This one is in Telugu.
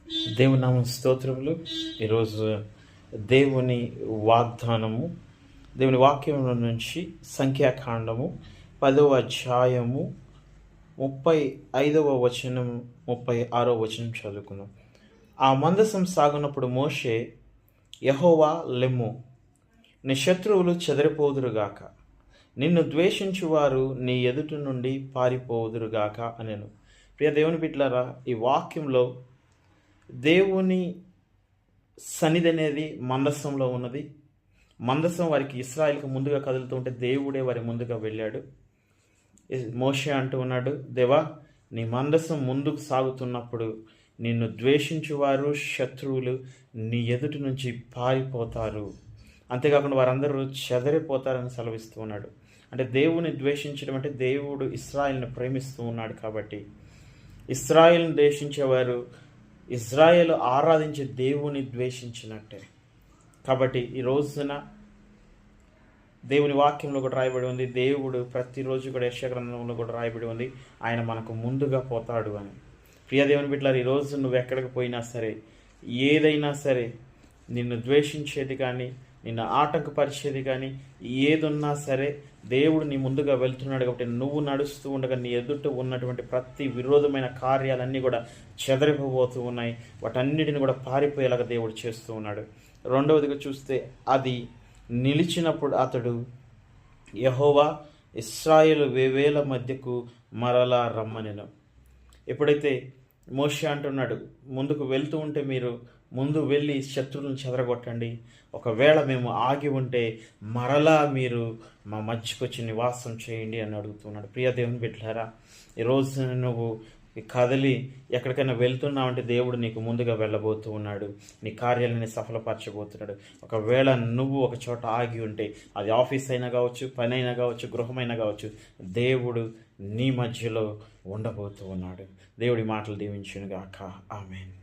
దేవుని నామ స్తోత్రములు. ఈరోజు దేవుని వాగ్దానము, దేవుని వాక్యం నుంచి సంఖ్యాకాండము 10వ అధ్యాయము 35వ వచనం 36వ వచనం చదువుకున్నాం. ఆ మందసం సాగునప్పుడు మోషే, యెహోవా లెమ్ము, నీ శత్రువులు చెదరిపోదురుగాక, నిన్ను ద్వేషించువారు నీ ఎదుట నుండి పారిపోదురుగాక అనెను. ప్రియ దేవుని బిడ్డలారా, ఈ వాక్యంలో దేవుని సన్నిధి అనేది మందసంలో ఉన్నది. మందసం వారికి ఇశ్రాయేలుకు ముందుగా కదులుతూ ఉంటే దేవుడే వారి ముందుగా వెళ్ళాడు. మోషే అంటూ ఉన్నాడు, దేవా, నీ మందసం ముందుకు సాగుతున్నప్పుడు నిన్ను ద్వేషించువారు శత్రువులు నీ ఎదుటి నుంచి పారిపోతారు, అంతేకాకుండా వారందరూ చెదరిపోతారని సెలవిస్తూ ఉన్నాడు. అంటే దేవుని ద్వేషించడం అంటే దేవుడు ఇశ్రాయేలును ప్రేమిస్తూ ఉన్నాడు కాబట్టి, ఇశ్రాయేలును ద్వేషించేవారు ఇజ్రాయేలు ఆరాధించే దేవుని ద్వేషించినట్టే. కాబట్టి ఈ రోజున దేవుని వాక్యంలో కూడా రాయబడి ఉంది, దేవుడు ప్రతిరోజు కూడా యెషయా గ్రంథంలో కూడా రాయబడి ఉంది, ఆయన మనకు ముందుగా పోతాడు అని. ప్రియ దేవుని బిడ్డలారా, ఈరోజు నువ్వు ఎక్కడికి పోయినా సరే, ఏదైనా సరే, నిన్ను ద్వేషించేది కానీ, నిన్ను ఆటంకపరిచేది కానీ, ఏదున్నా సరే దేవుడు నీ ముందుగా వెళ్తున్నాడు. కాబట్టి నువ్వు నడుస్తూ ఉండగా నీ ఎదుట ఉన్నటువంటి ప్రతి విరోధమైన కార్యాలన్నీ కూడా చెదరిపోతూ ఉన్నాయి. వాటన్నిటిని కూడా పారిపోయేలాగా దేవుడు చేస్తూ ఉన్నాడు. రెండవదిగా చూస్తే, అది నిలిచినప్పుడు అతడు, యెహోవా ఇశ్రాయేలు వేవేల మధ్యకు మరలా రమ్మనెను. ఎప్పుడైతే మోషే అంటున్నాడు, ముందుకు వెళ్తూ ఉంటే మీరు ముందు వెళ్ళి శత్రువులను చెదరగొట్టండి, ఒకవేళ మేము ఆగి ఉంటే మరలా మీరు మా మధ్యకు వచ్చి నివాసం చేయండి అని అడుగుతున్నాడు. ప్రియ దేవుని బిడ్డలారా, ఈరోజు నువ్వు కదిలి ఎక్కడికైనా వెళ్తున్నావంటే దేవుడు నీకు ముందుగా వెళ్ళబోతూ ఉన్నాడు, నీ కార్యాలని సఫలపరచబోతున్నాడు. ఒకవేళ నువ్వు ఒక చోట ఆగి ఉంటే, అది ఆఫీస్ అయినా కావచ్చు, పని అయినా కావచ్చు, గృహమైనా కావచ్చు, దేవుడు నీ మధ్యలో ఉండబోతూ ఉన్నాడు. దేవుడి మాటలు దీవించునుగాక. ఆమేన్.